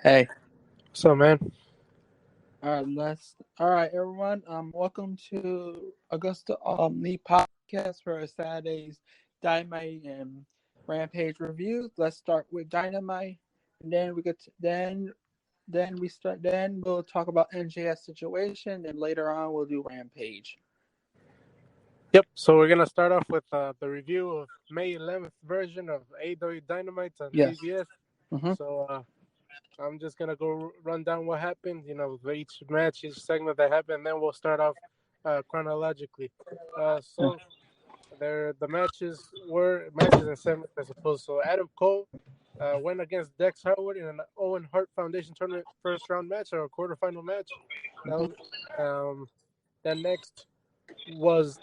Hey. So, man. All right, everyone. Welcome to AgostoAllElite Podcast for Saturday's Dynamite and Rampage reviews. Let's start with Dynamite, and then we'll talk about NJS situation, and later on we'll do Rampage. Yep. So we're gonna start off with the review of May 11th version of AEW Dynamite on TBS. Mm-hmm. So I'm just gonna go run down what happened. For each match, each segment that happened, and then we'll start off chronologically. The matches were matches and segments, I suppose. So Adam Cole went against Dex Harwood in an Owen Hart Foundation tournament first round match or a quarterfinal match. Then next was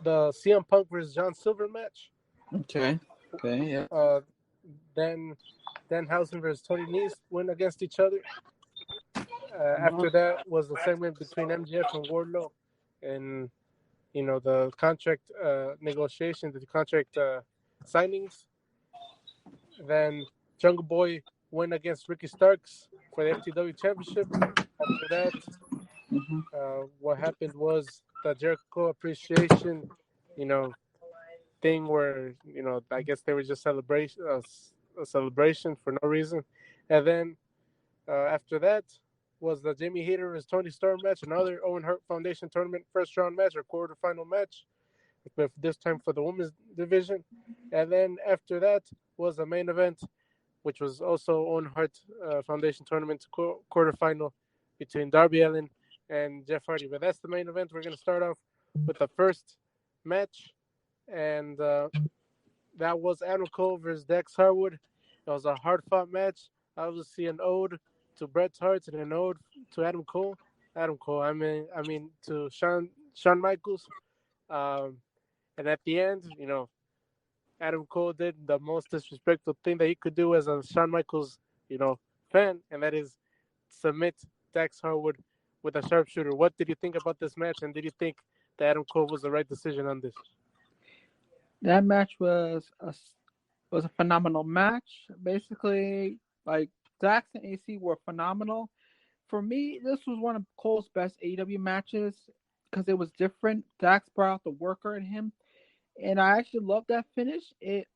the CM Punk versus John Silver match. Okay, yeah. Then Danhausen versus Tony Nese went against each other. After that was the segment between MJF and Wardlow, and the contract negotiations, the contract signings. Then Jungle Boy went against Ricky Starks for the FTW Championship. After that, what happened was the Jericho Appreciation, thing where I guess they were just a celebration for no reason. And then after that was the Jamie Hayter versus Tony Storm match, another Owen Hart Foundation tournament first round match or quarterfinal match, but this time for the women's division. And then after that was the main event, which was also Owen Hart Foundation tournament quarterfinal between Darby Allin and Jeff Hardy. But that's the main event. We're going to start off with the first match, and that was Adam Cole versus Dex Harwood. It was a hard-fought match. Obviously, an ode to Bret Hart and an ode to Adam Cole. I mean to Shawn Michaels. And at the end, Adam Cole did the most disrespectful thing that he could do as a Shawn Michaels, fan, and that is submit Dex Harwood with a sharpshooter. What did you think about this match, and did you think that Adam Cole was the right decision on this? That match was a phenomenal match. Basically, like Dax and AC were phenomenal. For me, this was one of Cole's best AEW matches because it was different. Dax brought out the worker in him, and I actually loved that finish. It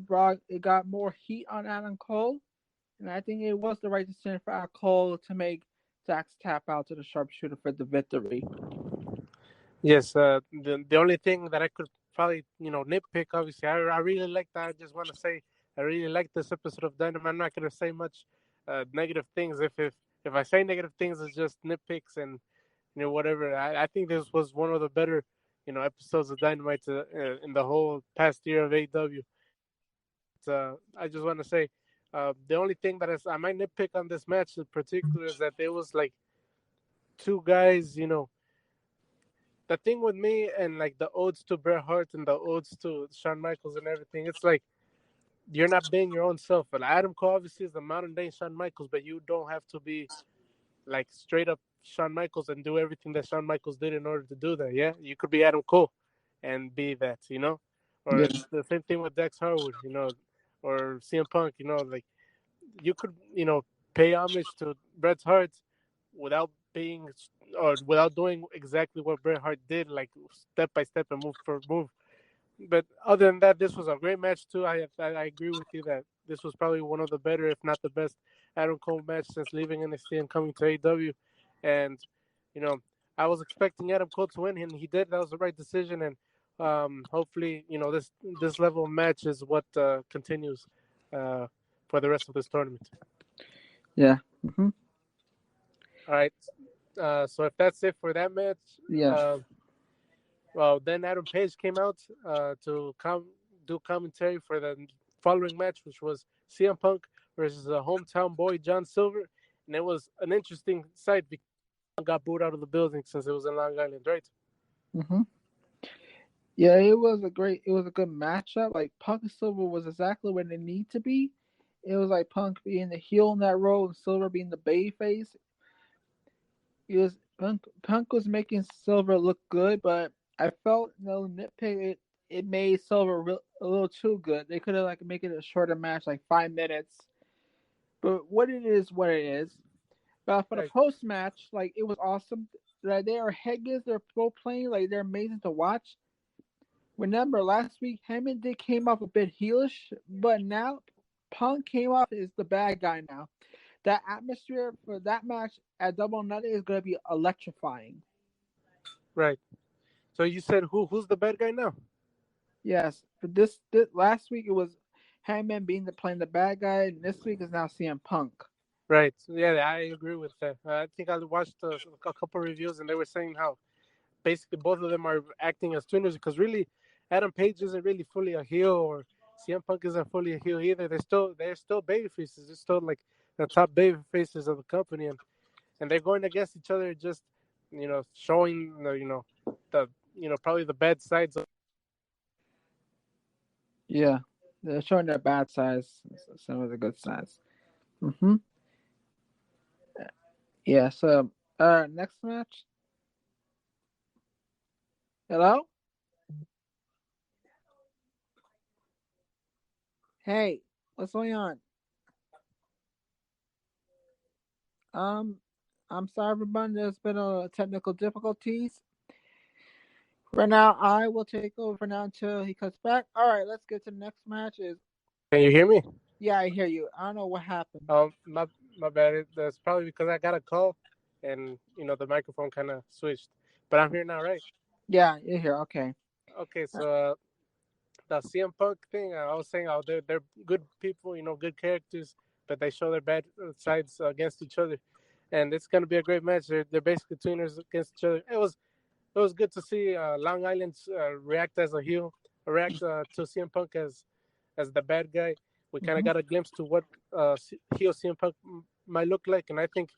got more heat on Adam Cole, and I think it was the right decision for Adam Cole to make Dax tap out to the sharpshooter for the victory. Yes, the only thing that I could probably nitpick, obviously, I really like that. I just want to say I really like this episode of Dynamite. I'm not going to say much negative things. If I say negative things, it's just nitpicks and whatever. I think this was one of the better episodes of Dynamite in the whole past year of AEW. I just want to say the only thing that I might nitpick on this match in particular is that there was like two guys, the thing with me and like the odes to Bret Hart and the odes to Shawn Michaels and everything, it's like you're not being your own self. And Adam Cole obviously is the modern day Shawn Michaels, but you don't have to be like straight up Shawn Michaels and do everything that Shawn Michaels did in order to do that. Yeah, you could be Adam Cole and be that, or it's the same thing with Dex Harwood, or CM Punk, like you could, pay homage to Bret Hart without doing exactly what Bret Hart did, like step by step and move for move. But other than that, this was a great match too. I agree with you that this was probably one of the better, if not the best, Adam Cole match since leaving NXT and coming to AEW. And I was expecting Adam Cole to win, and he did. That was the right decision. And hopefully, this level of match is what continues for the rest of this tournament. Yeah. All right. So if that's it for that match, well, then Adam Page came out to do commentary for the following match, which was CM Punk versus the hometown boy John Silver, and it was an interesting sight because he got booed out of the building since it was in Long Island, right? Yeah, it was a good matchup. Like Punk and Silver was exactly where they need to be. It was like Punk being the heel in that role and Silver being the babyface. Punk was making Silver look good, but I felt nitpick. It made Silver a little too good. They could have make it a shorter match, like 5 minutes, But what it is, what it is. But for the Right, post match, like it was awesome. Like they are headless, they're pro playing, like they're amazing to watch. Remember last week, Heyman did came off a bit heelish, but now Punk came off as the bad guy now. That atmosphere for that match at Double or Nothing is gonna be electrifying. right. So you said who's the bad guy now? Yes, but this last week it was Hangman being playing the bad guy, and this week is now CM Punk. Right. Yeah, I agree with that. I think I watched a couple reviews and they were saying how basically both of them are acting as twiners because really Adam Page isn't really fully a heel or CM Punk isn't fully a heel either. They're still baby faces. They're still like the top baby faces of the company and they're going against each other just showing the probably the bad sides of. Yeah, they're showing their bad sides, some of the good sides. Mm-hmm. Yeah. So, next match. Hello. Hey, what's going on? Um, I'm sorry, everyone. There's been a technical difficulties. For now, I will take over for now until he comes back. All right, let's get to the next match. Is Can you hear me? Yeah, I hear you. I don't know what happened. My bad. That's probably because I got a call and the microphone kind of switched. But I'm here now, right? Yeah, you're here. Okay. Okay, so the CM Punk thing, I was saying, they're good people, good characters, but they show their bad sides against each other, and it's gonna be a great match. They're basically tuners against each other. It was good to see Long Island react as a heel, react to CM Punk as the bad guy. We kind of Mm-hmm. got a glimpse to what heel CM Punk might look like, and I think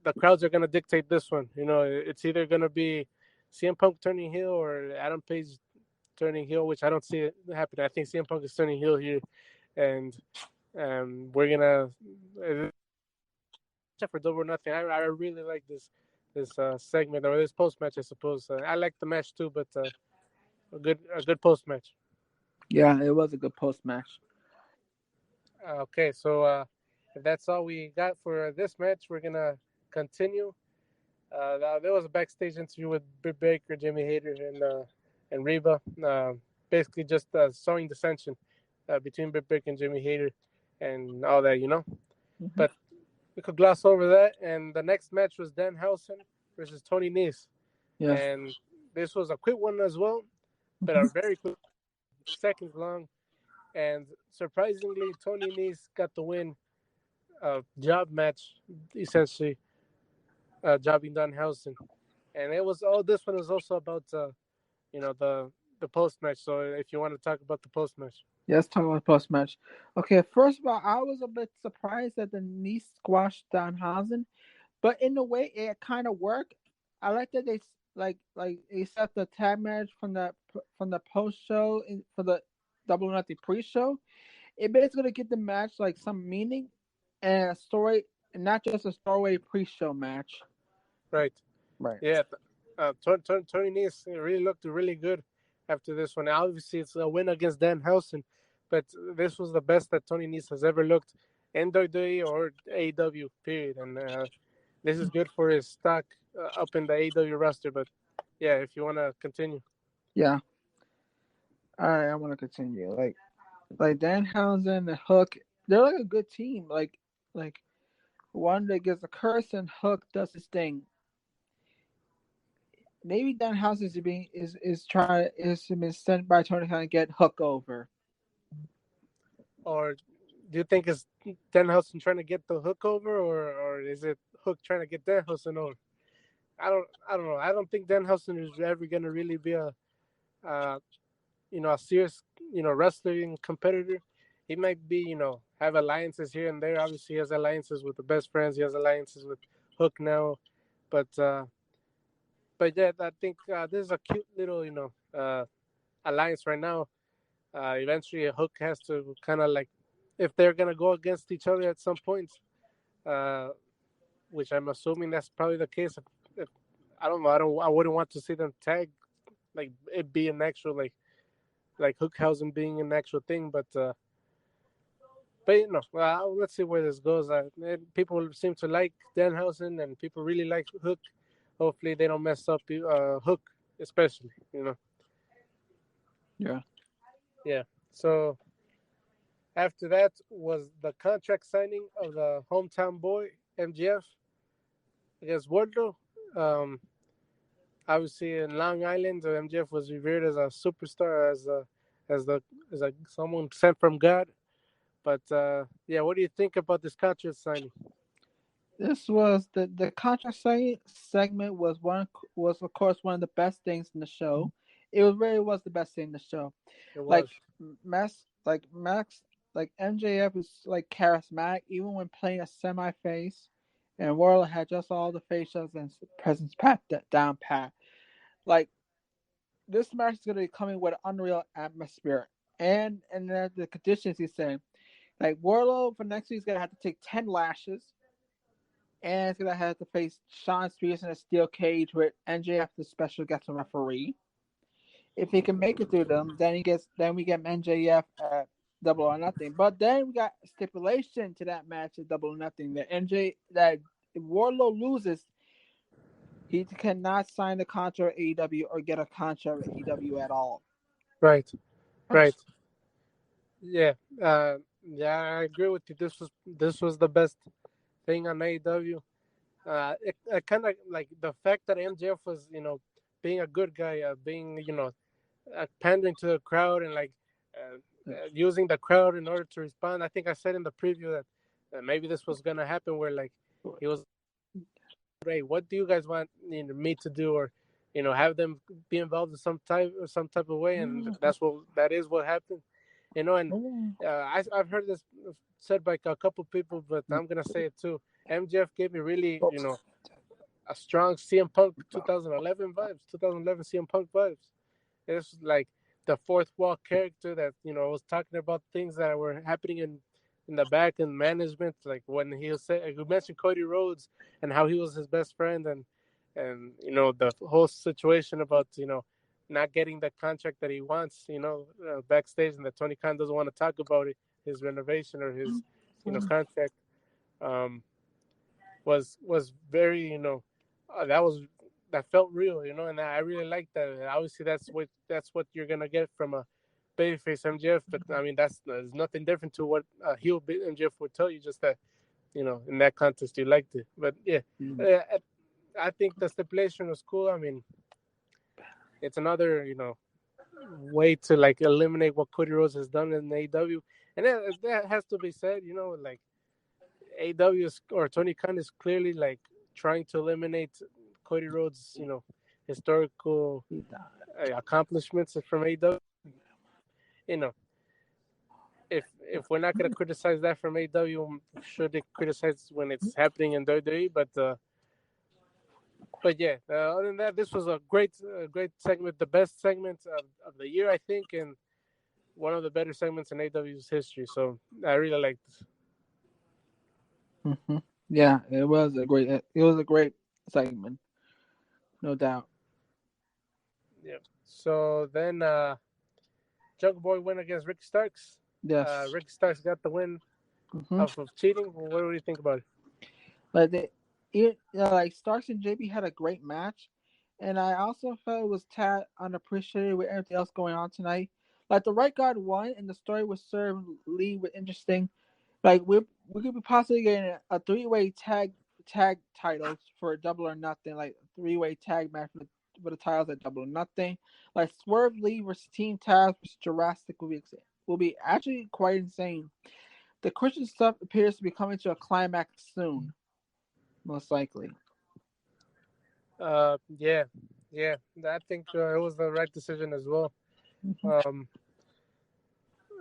the crowds are gonna dictate this one. It's either gonna be CM Punk turning heel or Adam Page turning heel, which I don't see it happening. I think CM Punk is turning heel here, and we're gonna for double or nothing. I really like this segment or this post match. I suppose I like the match too, but a good post match. Yeah, it was a good post match. Okay, so if that's all we got for this match, we're gonna continue. There was a backstage interview with Britt Baker, Jimmy Hayter, and Reba. Basically, just sowing dissension between Britt Baker and Jimmy Hayter, and all that. Mm-hmm. But we could gloss over that. And the next match was Danhausen versus Tony Nese, Yes. and this was a quick one as well, but Mm-hmm. a very quick seconds long. And surprisingly, Tony Nese got the win. Job match, essentially, jobbing Danhausen. And it was this one is also about the post match. So if you want to talk about the post match. Yes, talk about post match. Okay, first of all, I was a bit surprised that the knee squashed Danhausen, but in a way, it kind of worked. I like that they they set the tag match from the post show for the Double or Nothing pre show. It basically give the match like some meaning and a story, and not just a story pre show match. Right. Right. Yeah. Tony Nese really looked really good after this one. Obviously, it's a win against Danhausen, but this was the best that Tony Nese has ever looked in WWE or AEW, period. And this is good for his stock up in the AEW roster. But yeah, if you want to continue. Yeah. All right, I want to continue. Like Danhausen and Hook, they're like a good team. Like one that gets a curse and Hook does his thing. Maybe Danhausen is trying is been sent by Tony Khan to get Hook over. Or do you think it's Danhausen trying to get the Hook over, or is it Hook trying to get Danhausen over? I don't know. I don't think Danhausen is ever going to really be uh, a serious, wrestling competitor. He might be, have alliances here and there. Obviously, he has alliances with the best friends. He has alliances with Hook now, but yeah, I think this is a cute little, alliance right now. Eventually, Hook has to kind of like, if they're gonna go against each other at some point, uh, which I'm assuming that's probably the case. If I don't know, I wouldn't want to see them tag, like it be an actual like Hookhausen being an actual thing, but But well, let's see where this goes. People seem to like Danhausen, and people really like Hook. Hopefully, they don't mess up Hook, especially. Yeah. Yeah. So after that was the contract signing of the hometown boy MGF against Wardlow. Um, Obviously, in Long Island, MJF was revered as a superstar, as the as a someone sent from God. But yeah, what do you think about this contract signing? This was the contract segment was of course one of the best things in the show. It really was the best thing in the show. It Like was Max, like MJF is like charismatic even when playing a semi face, and Warlow had just all the facials and presence down pat. Like this match is gonna be coming with an unreal atmosphere, and the conditions he's saying. Like Warlow for next week is gonna have to take 10 lashes, and he's gonna have to face Sean Spears in a steel cage with MJF the special guest referee. If he can make it through them, then we get MJF at Double or Nothing. But then we got stipulation to that match at Double or Nothing that if Warlow loses, he cannot sign the contract with AEW or get a contract with AEW at all. right, right. Yeah, yeah, I agree with you. This was the best thing on AEW. It kind of like the fact that MJF was being a good guy, being pandering to the crowd and using the crowd in order to respond. I think I said in the preview that maybe this was gonna happen, where like he was, hey, what do you guys want me to do, or have them be involved in some type of way, and that is what happened. And I've heard this said by a couple people, but I'm gonna say it too. MJF gave me really a strong CM Punk 2011 CM Punk vibes. It's like the fourth wall character that was talking about things that were happening in the back and management, like when he mentioned Cody Rhodes and how he was his best friend, and the whole situation about not getting the contract that he wants, backstage, and that Tony Khan doesn't want to talk about it, his renovation or his contract, was very that felt real, and I really like that. And obviously, that's what you're gonna get from a babyface MJF, but I mean there's nothing different to what a heel MJF would tell you. Just that in that contest you liked it, but yeah, I think the stipulation was cool. I mean, it's another way to like eliminate what Cody Rhodes has done in AEW, and that has to be said. Like AEW or Tony Khan is clearly like trying to eliminate Cody Rhodes, historical accomplishments from AEW. If we're not gonna criticize that from AEW, should they criticize when it's happening in WWE? But yeah, other than that, this was a great segment, the best segment of the year, I think, and one of the better segments in AEW's history. So I really liked this. Mm-hmm. Yeah, it was a great segment, no doubt. Yeah. So then Jungle Boy went against Ricky Starks. Yes. Ricky Starks got the win off of cheating. What do you think about it? Like like Starks and JB had a great match, and I also felt it was tad unappreciated with everything else going on tonight. Like the right guard won, and the story was served Lee with interesting. Like we could be possibly getting a 3-way tag titles for Double or Nothing, like 3-way tag match for the titles at Double or Nothing. Like Swerve Lee versus Team Taz versus Jurassic will be actually quite insane. The Christian stuff appears to be coming to a climax soon, most likely. Yeah. I think it was the right decision as well.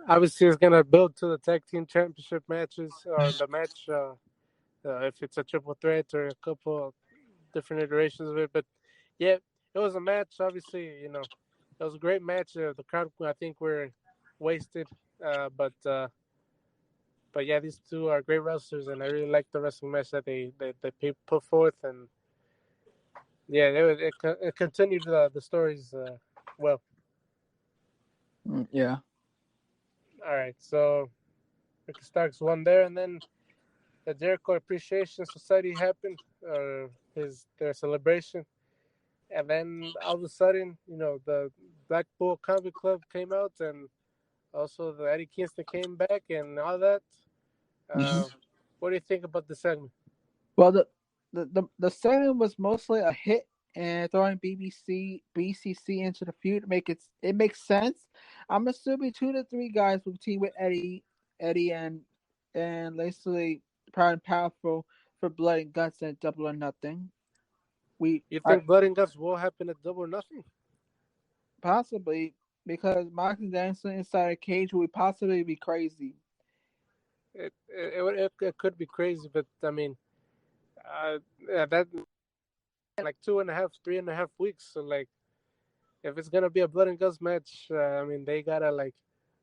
Obviously, it's gonna build to the tag team championship matches, or the match if it's a triple threat or a couple different iterations of it. But yeah, it was a match. Obviously, it was a great match. The crowd, I think, were wasted, but yeah, these two are great wrestlers, and I really like the wrestling match that they put forth, and yeah, it continued the stories well. Yeah. All right, so Ricky Starks won there, and then the Jericho Appreciation Society happened, their celebration, and then all of a sudden, the Black Bull Combat Club came out, and also the Eddie Kingston came back, and all that. What do you think about the segment? Well, the segment was mostly a hit, and throwing BCC into the feud it makes sense. I'm assuming 2 to 3 guys will team with Eddie, and basically Proud and Powerful for Blood and Guts and Double or Nothing. You think Blood and Guts will happen at Double or Nothing? Possibly, because Mox and Danielson inside a cage would possibly be crazy. It could be crazy, but I mean, that like 3.5 weeks. So like, if it's gonna be a Blood and Guts match, I mean, they gotta like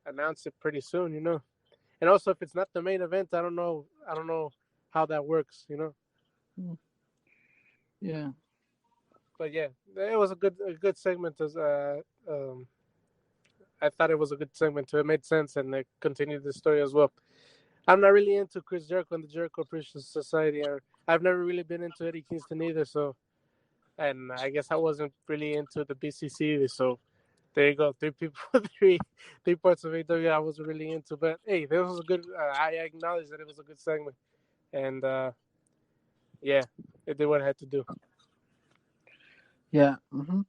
announce it pretty soon, And also, if it's not the main event, I don't know how that works, Yeah. But yeah, it was a good segment. I thought it was a good segment too. It made sense, and it continued the story as well. I'm not really into Chris Jericho and the Jericho Appreciation Society. I've never really been into Eddie Kingston either. So, and I guess I wasn't really into the BCC either. So, there you go. 3 people, three parts of AEW I wasn't really into. But hey, this was a good. I acknowledge that it was a good segment, and yeah, it did what it had to do. Yeah. All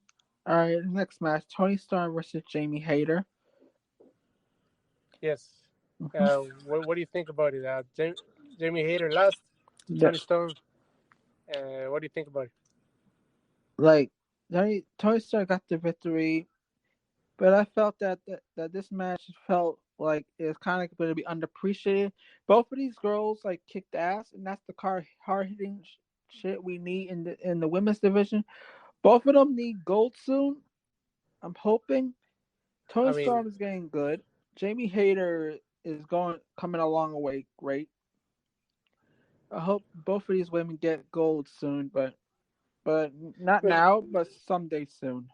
right. Next match: Tony Storm versus Jamie Hayter. Yes. What do you think about it? Jamie Hayter lost to Tony Storm. What do you think about it? Like, Tony Storm got the victory, but I felt that this match felt like it's kind of going to be underappreciated. Both of these girls like kicked ass, and that's the hard hitting shit we need in the women's division. Both of them need gold soon. I'm hoping. Tony Storm is getting good. Jamie Hayter is coming along away great. I hope both of these women get gold soon, but not now, but someday soon.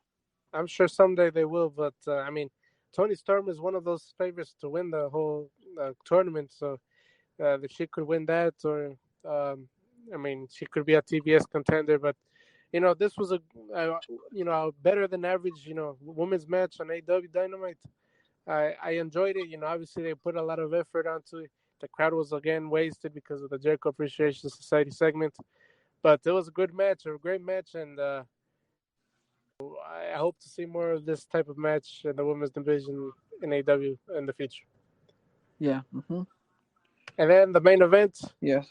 I'm sure someday they will, but I mean, Tony Storm is one of those favorites to win the whole tournament, so that she could win that, or I mean, she could be a TBS contender, but this was a better than average women's match on AEW Dynamite. I enjoyed it. Obviously they put a lot of effort onto it. The crowd was again wasted because of the Jericho Appreciation Society segment, but it was a good match, a great match, and I hope to see more of this type of match in the women's division in AEW in the future. Yeah. And then the main event. Yes.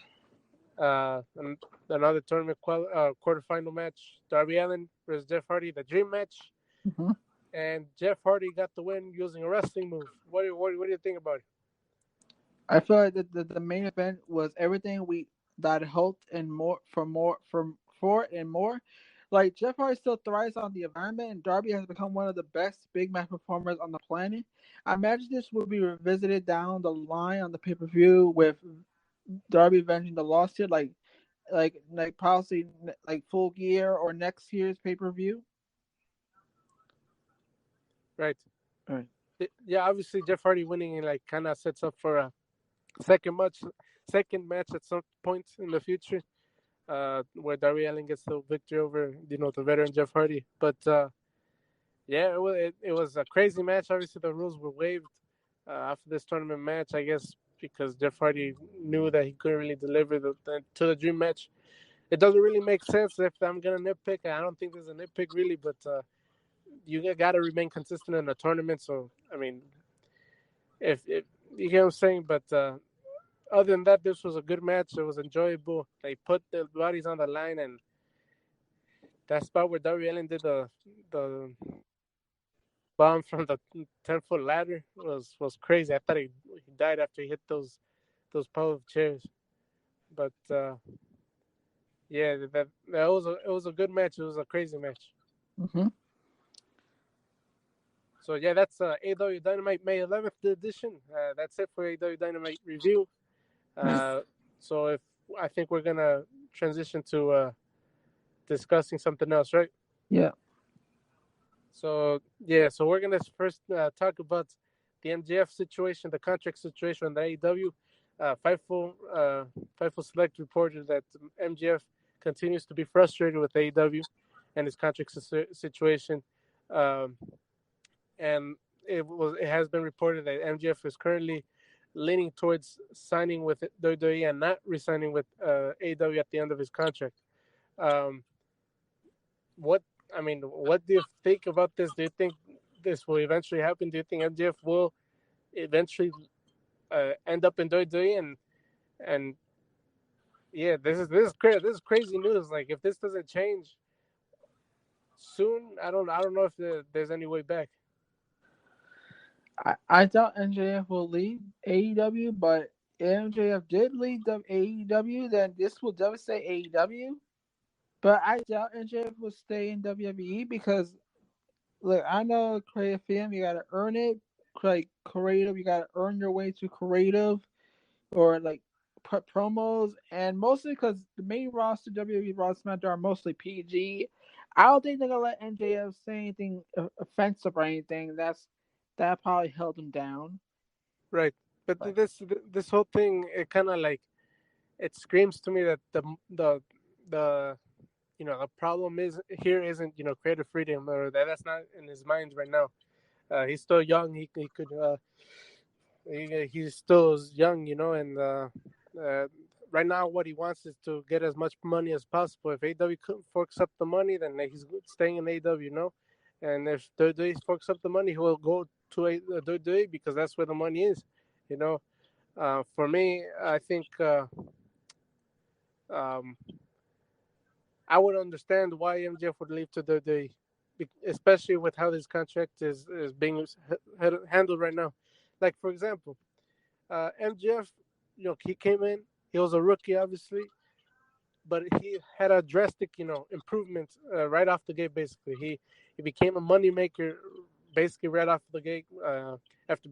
Another tournament quarterfinal match: Darby Allin versus Jeff Hardy, the Dream match. And Jeff Hardy got the win using a wrestling move. What do you think about it? I feel like the main event was everything that hoped and more. Like, Jeff Hardy still thrives on the environment, and Darby has become one of the best big match performers on the planet. I imagine this will be revisited down the line on the pay-per-view with Darby avenging the loss here, like possibly like Full Gear or next year's pay-per-view. Right. All right. Yeah, obviously Jeff Hardy winning like kind of sets up for a second match at some point in the future, where Darby Allin gets the victory over the veteran Jeff Hardy. But yeah, it was a crazy match. Obviously the rules were waived after this tournament match, I guess, because Jeff Hardy knew that he couldn't really deliver to the Dream match. It doesn't really make sense if I'm gonna nitpick. I don't think there's a nitpick really, but you got to remain consistent in the tournament. So I mean, if you get what I'm saying, but other than that, this was a good match. It was enjoyable. They put their bodies on the line, and that spot where Darby Allin did the bomb from the 10-foot ladder was crazy. I thought he died after he hit those pile of chairs. But yeah, it was a good match. It was a crazy match. So yeah, that's AEW Dynamite May 11th edition. That's it for AEW Dynamite review. So I think we're gonna transition to discussing something else, right? Yeah. So we're gonna first talk about the MJF situation, the contract situation on the AEW. Fightful Select reported that MJF continues to be frustrated with AEW and his contract situation, um, and it has been reported that MJF is currently leaning towards signing with WWE and not re-signing with AEW at the end of his contract. Um, what what do you think about this? Do you think this will eventually happen? Do you think MJF will eventually end up in WWE? And yeah, this is crazy. This is crazy news. Like, if this doesn't change soon, I don't know if there's any way back. I doubt MJF will leave AEW, but if MJF did leave the AEW, then this will devastate AEW. But I doubt MJF will stay in WWE because, look, I know creative film, you gotta earn it. Like creative, you gotta earn your way to creative or like promos, and mostly because the main roster WWE Raw SmackDown are mostly PG. I don't think they're gonna let MJF say anything offensive or anything. That probably held him down. Right. But this whole thing, it kind of like, it screams to me that the the problem isn't creative freedom, or that's not in his mind right now. He's still young. He could he's still young, and right now what he wants is to get as much money as possible. If AEW forks up the money, then he's staying in AEW, and if WWE forks up the money, he will go to WWE because that's where the money is, For me, I think um, I would understand why MJF would leave to WWE, especially with how this contract is being handled right now. Like, for example, MJF, he came in, he was a rookie, obviously, but he had a drastic, improvement right off the gate. Basically, he became a moneymaker basically right off the gate. After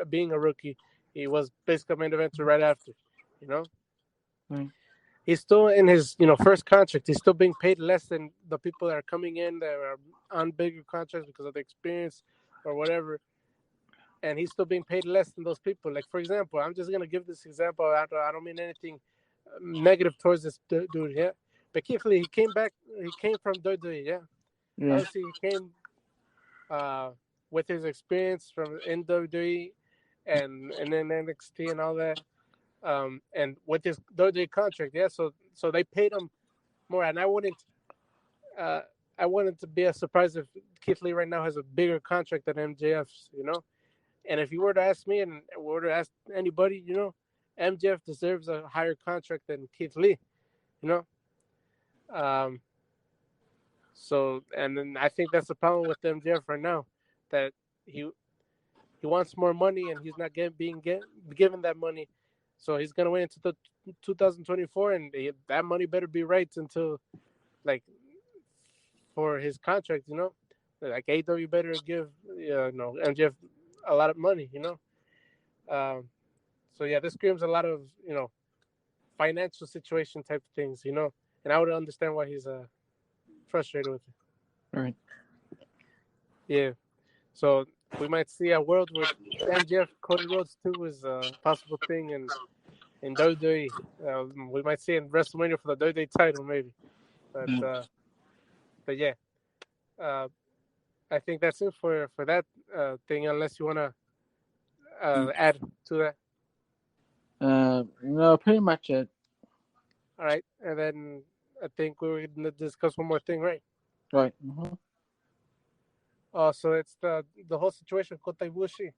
being a rookie, he was basically a main eventer right after. Right. He's still in his first contract. He's still being paid less than the people that are coming in that are on bigger contracts because of the experience or whatever. And he's still being paid less than those people. Like, for example, I'm just gonna give this example. I don't mean anything negative towards this dude, yeah. But Keith Lee, he came from WWE, yeah. Yeah. Obviously, he came with his experience from WWE and then NXT and all that, and with his WWE contract, yeah. So they paid him more, and I wouldn't to be a surprise if Keith Lee right now has a bigger contract than MJF's, And if you were to ask me, and were to ask anybody, MJF deserves a higher contract than Keith Lee, So, and then I think that's the problem with MJF right now, that he wants more money and he's not being given that money, so he's gonna wait until 2024, and that money better be right until, like, for his contract, like AEW better give MJF a lot of money, So yeah, this screams a lot of financial situation type of things, and I would understand why he's frustrated with it. Right. Yeah, so we might see a world where MJF Cody Rhodes 2 is a possible thing in WWE. We might see it in WrestleMania for the WWE title, maybe. But yeah, I think that's it for that thing. Unless you wanna add to that. No, pretty much it. All right, and then I think we're gonna discuss one more thing, right? Right. Mm-hmm. So it's the whole situation with Kota Ibushi,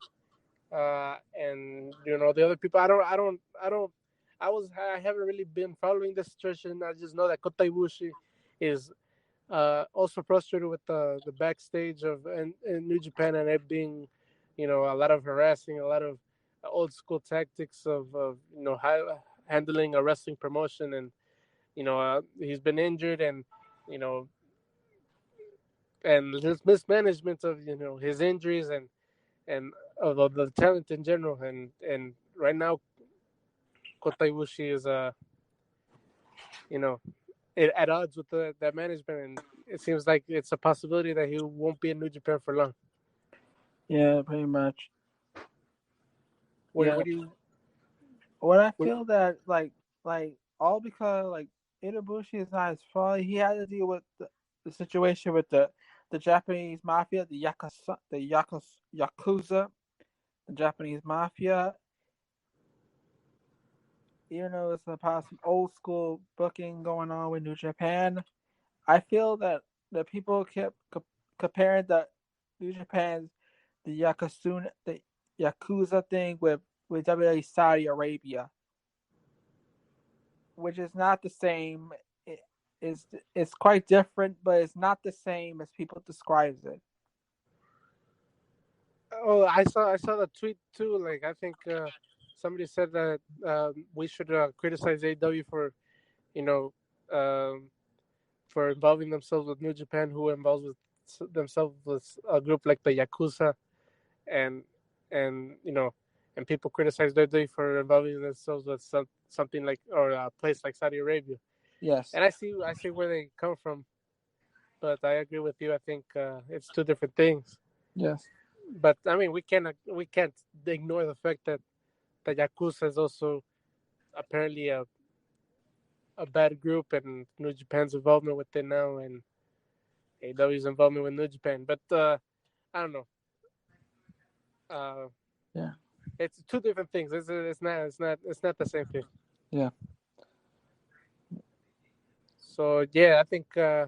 and the other people. I haven't really been following the situation. I just know that Kota Ibushi is also frustrated with the backstage of in New Japan, and it being, a lot of harassing, a lot of old school tactics of handling a wrestling promotion, and he's been injured, and and his mismanagement of his injuries and of the talent in general, and right now Kota Ibushi is at odds with that management, and it seems like it's a possibility that he won't be in New Japan for long. Yeah, pretty much. What do you What I feel that like all because like Ibushi is not his fault. He had to deal with the situation with the Japanese mafia, Yakuza, the Japanese mafia. You know, it's about some old school booking going on with New Japan. I feel that the people kept comparing the New Japan's the Yakuza thing with WWE Saudi Arabia, which is not the same. It's quite different, but it's not the same as people describes it. Oh, I saw the tweet too. Like I think somebody said that we should criticize AEW for you know um, for involving themselves with New Japan, who involves with themselves with a group like the Yakuza, and and and people criticize WWE for involving themselves with something like or a place like Saudi Arabia. Yes. And I see where they come from, but I agree with you. I think it's two different things. Yes. But I mean, we can't ignore the fact that the Yakuza is also apparently a bad group, and New Japan's involvement with it now, and AEW's involvement with New Japan. But I don't know. Uh, Yeah. it's two different things. It's not the same thing. Yeah. So yeah, I think I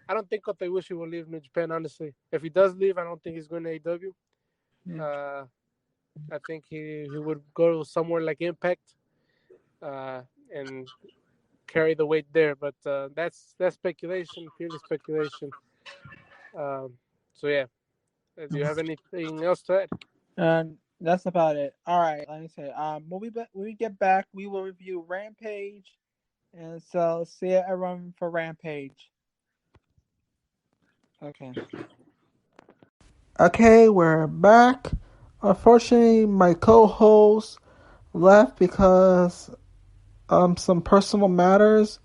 don't think Kotaibushi will leave New Japan. Honestly, if he does leave, I don't think he's going to AEW. Yeah. I think he would go somewhere like Impact and carry the weight there. But that's speculation, purely speculation. Um, so yeah, do you have anything else to add? And that's about it. All right. Let me say. When we get back, we will review Rampage, and so see everyone for Rampage. Okay. Okay, we're back. Unfortunately, my co-host left because some personal matters.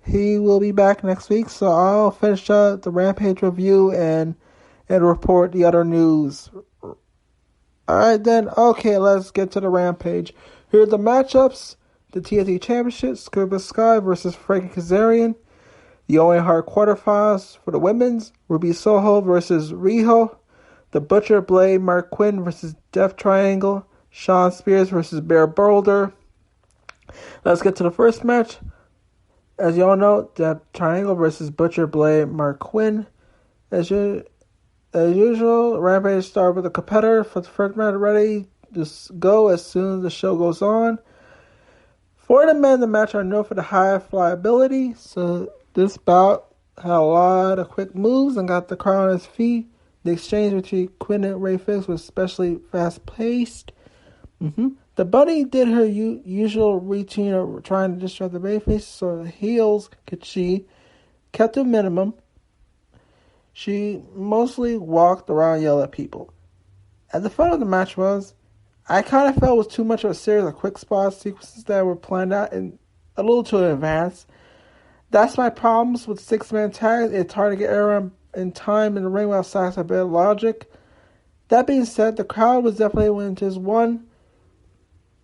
He will be back next week, so I'll finish up the Rampage review and report the other news. Alright then, okay, let's get to the Rampage. Here are the matchups. The TNT Championship, Scuba Sky versus Frankie Kazarian. The Owen Hart quarterfinals for the women's, Ruby Soho versus Riho. The Butcher Blade, Mark Quinn versus Death Triangle. Sean Spears versus Bear Boulder. Let's get to the first match. As you all know, Death Triangle versus Butcher Blade, Mark Quinn. As usual, Rampage start with a competitor for the first match ready. Just go as soon as the show goes on. For the men, the match are known for the high flyability, so this bout had a lot of quick moves and got the crowd on his feet. The exchange between Quinn and Ray Fix was especially fast-paced. The Bunny did her usual routine of trying to distract the Bayface, so the heels, Kachi, kept to a minimum. She mostly walked around and yelled at people. At the fun of the match was, I kind of felt it was too much of a series of quick spot sequences that were planned out in a little too in advance. That's my problems with six-man tags. It's hard to get everyone in time in the ring without sacrificing a bit of logic. That being said, the crowd was definitely winning this one.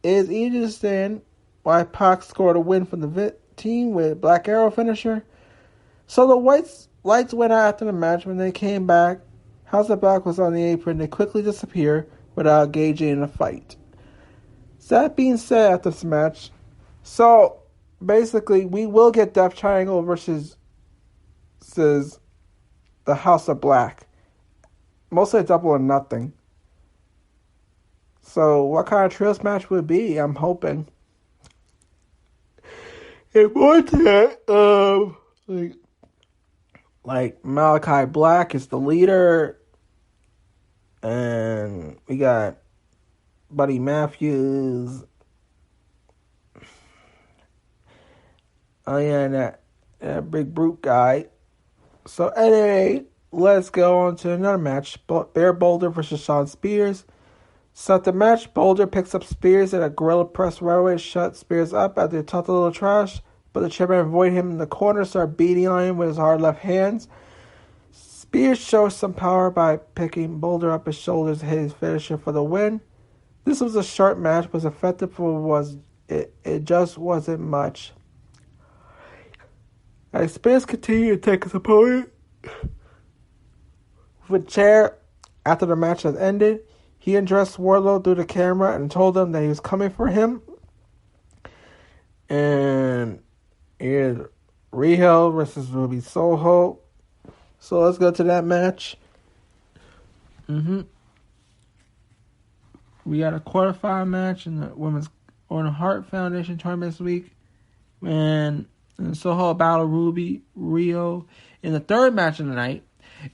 It is easy to understand why Pac scored a win from the team with Black Arrow finisher. So the lights went out after the match. When they came back, House of Black was on the apron. They quickly disappeared without engaging in a fight. So that being said, after this match, so basically we will get Death Triangle versus the House of Black. Mostly a double or nothing. So what kind of trios match would it be? I'm hoping. And more to that, like Malachi Black is the leader, and we got Buddy Matthews. Oh yeah, and that big brute guy. So anyway, let's go on to another match. Bear Boulder versus Sean Spears. So at the match, Boulder picks up Spears at a gorilla press right away, shut Spears up after he talked a little trash, but the champion avoided him in the corner, started beating on him with his hard left hands. Spears shows some power by picking Boulder up his shoulders and hit his finisher for the win. This was a short match, but effective for it just wasn't much. As Spears continued to take his opponent with a chair after the match had ended, he addressed Wardlow through the camera and told him that he was coming for him. And here's Riho versus Ruby Soho. So let's go to that match. We got a quarterfinal match in the Women's Owen Hart Foundation tournament this week. And Soho battled Ruby Rio in the third match of the night.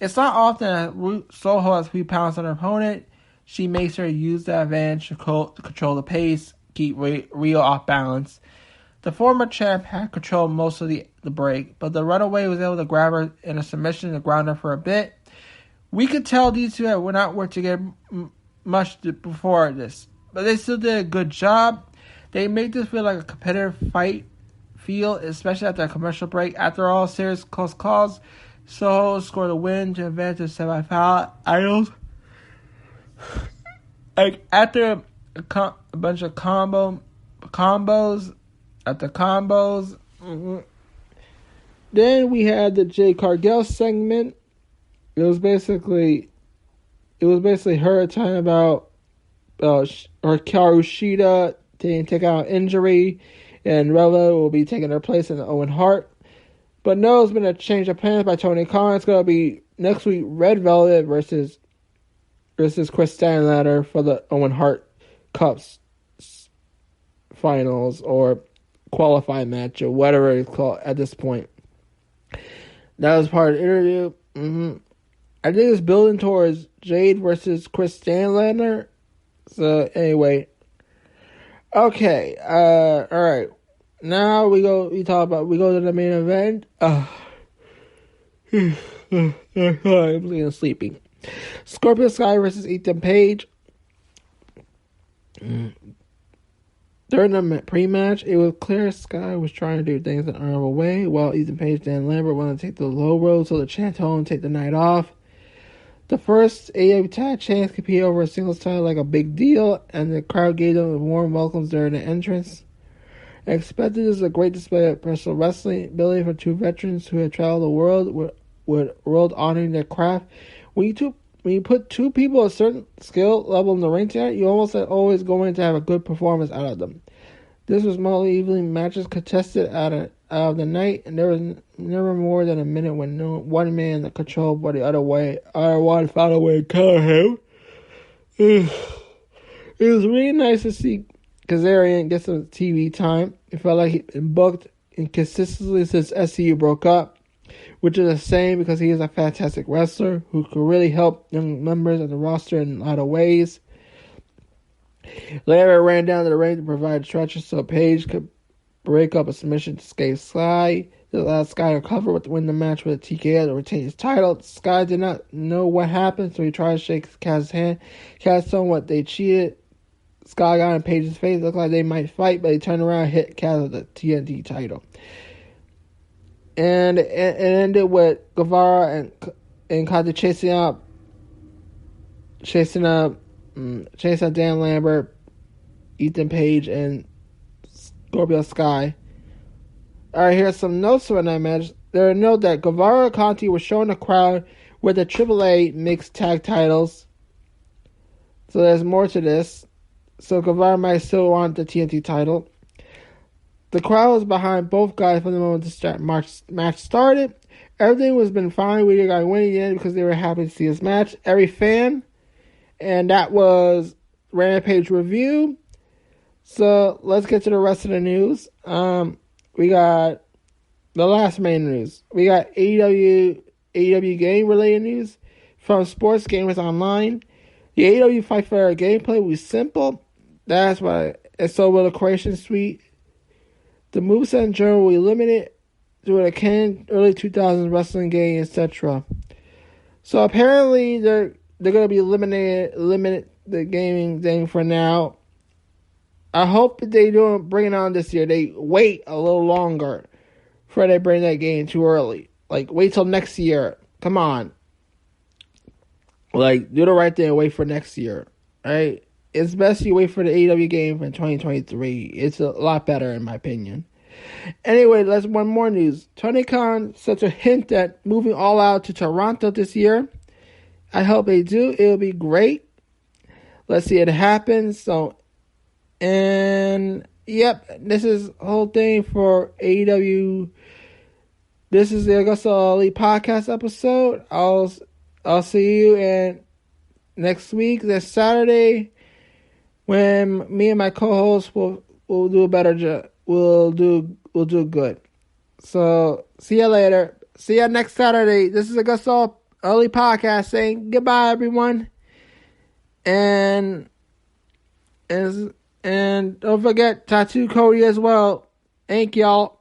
It's not often that Soho has 3 pounds on her opponent. She makes her use that advantage to control the pace, keep Rio off balance. The former champ had controlled most of the break, but the runaway was able to grab her in a submission and ground her for a bit. We could tell these two had not worked together much before this, but they still did a good job. They made this feel like a competitive fight feel, especially after a commercial break. After all, serious close calls, Soho scored a win to advance to semi-finals. Like after a bunch of combos. Then we had the Jade Cargill segment. It was basically her talking about her Hikaru Shida take out injury, and Rella will be taking her place in Owen Hart. But no, there's been a change of plans by Tony Khan. It's going to be next week Red Velvet versus Chris Stanlander for the Owen Hart Cups finals or qualifying match or whatever it's called at this point. That was part of the interview. I think it's building towards Jade versus Chris Stanlander. So anyway, okay, all right. Now we go to the main event. I'm getting sleepy. Scorpio Sky versus Ethan Page. During the pre-match, it was clear Sky was trying to do things an honorable way, while Ethan Page and Lambert wanted to take the low road so the chant home take the night off. The first AEW tag champs compete over a singles title like a big deal, and the crowd gave them warm welcomes during the entrance. Expected is a great display of professional wrestling ability for 2 veterans who had traveled the world with world honoring their craft. When you put 2 people a certain skill level in the ring together, you almost always going to have a good performance out of them. This was more evenly matches contested out of the night, and there was never more than a minute when one man controlled by the other one found a way to cover him. It was really nice to see Kazarian get some TV time. It felt like he'd been booked inconsistently since SCU broke up, which is a shame because he is a fantastic wrestler who could really help young members of the roster in a lot of ways. Larry ran down to the ring to provide stretches so Page could break up a submission to Skate Sky. This allowed Sky to cover to win the match with a TKO to retain his title. Sky did not know what happened, so he tried to shake Kaz's hand. Kaz told him what they cheated. Sky got in Page's face. It looked like they might fight, but he turned around and hit Kaz with the TNT title. And it ended with Guevara and Kata chasing up Dan Lambert, Ethan Page, and Scorpio Sky. Alright, here's some notes from that match. There are notes that Guevara and Conti were showing the crowd with the AAA mixed tag titles. So there's more to this. So Guevara might still want the TNT title. The crowd was behind both guys from the moment the match started. Everything was been fine with the guy winning the end because they were happy to see this match. Every fan. And that was Rampage review. So let's get to the rest of the news. We got the last main news. We got AEW game related news from Sports Gamers Online. The AEW Fight Fire gameplay was simple. That's why it's so will the creation suite. The moveset in general will be limited to a canon early 2000s wrestling game, etc. So apparently they're going to be limited the gaming thing for now. I hope that they don't bring it on this year. They wait a little longer before they bring that game too early. Like, wait till next year. Come on. Like, do the right thing and wait for next year. Right? it's best you wait for the AEW game in 2023. It's a lot better in my opinion. Anyway, let's one more news. Tony Khan said to hint at moving All Out to Toronto this year. I hope they do. It'll be great. Let's see it happen. So, and yep, this is the whole thing for AEW. This is the AgostoAllElite Podcast episode. I'll see you in next week, this Saturday, when me and my co-host will do a better job. We'll do good. So see you later. See you next Saturday. This is AgostoAllElite Podcast saying goodbye, everyone. And don't forget Tattoo Cody as well. Thank y'all.